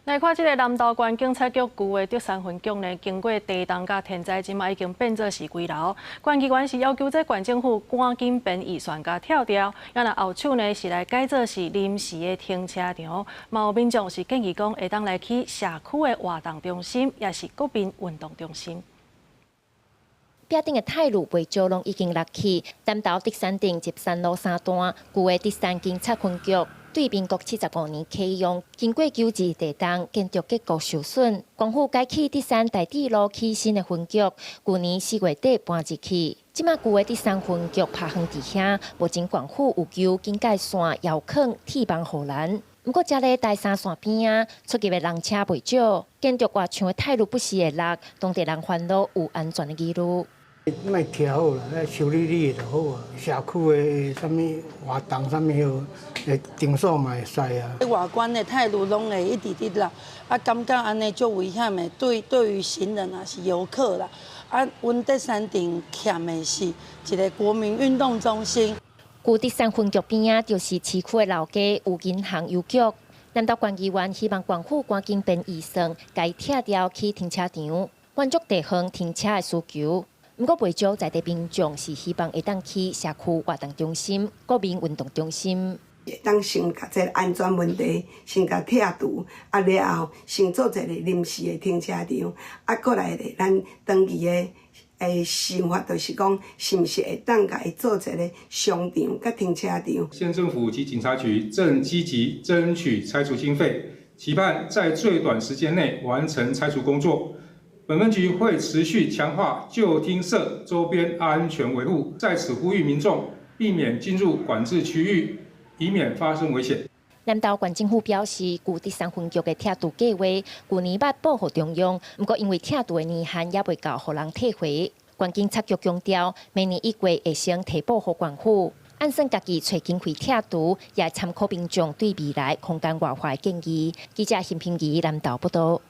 来看这个南投县警察局区的德山分局呢，经过地动甲天灾，即马已经变作是危楼。县机关是要求这县政府赶紧编预算甲跳掉，也那后手呢是来改造是临时的停车场。嘛有民众是建议讲，会当来去社区的活动中心，也是国民运动中心。 标定的泰路未招拢已经落去，南投德山町集山路3段，旧的德山警察分局对民国75年启用，经过9次地动，建筑结构受损，政府改起德山大地路起新的分局，去年4月底搬入去。即马旧的德山分局拍横伫遐，目前政府有求警戒线、遥控、铁网护栏。 不过，遮个大三线边啊，出入的人车未少，建筑外墙的泰路不时会落，当地人烦恼有安全的疑虑。 莫调好啦，修理就好啊。社区的什么活动什么的场所嘛会使啊。外观的态度拢会一直直啦，感觉安尼足危险的，对于行人啊是游客啦。阮德山町欠的是一个国民运动中心。旧德山分局边啊，就是市区的老街有银行邮局。南投县议员希望政府赶紧编预算，该拆掉去停车场，满足地方停车的需求。 不过，未少在地民众是希望会当去社区活动中心、国民运动中心，会当先甲这安全问题先甲拆除，了后先做一个临时的停车场，过来咧，咱长期的想法就是讲，是毋是会当甲伊做一个商场甲停车场？县政府及警察局正积极争取拆除经费，期盼在最短时间内完成拆除工作。 本分局会持续强化旧厅舍周边安全维护，在此呼吁民众避免进入管制区域，以免发生危险。南投县政府表示，旧德山分局的拆除计划去年捌报予中央，不过因为拆除的年限也未到，互人退回。县警察局强调，明年1月会先提报予县府，按算家己找经费拆除，也参考民众对未来空间活化的建议。记者邢平仪南投报道。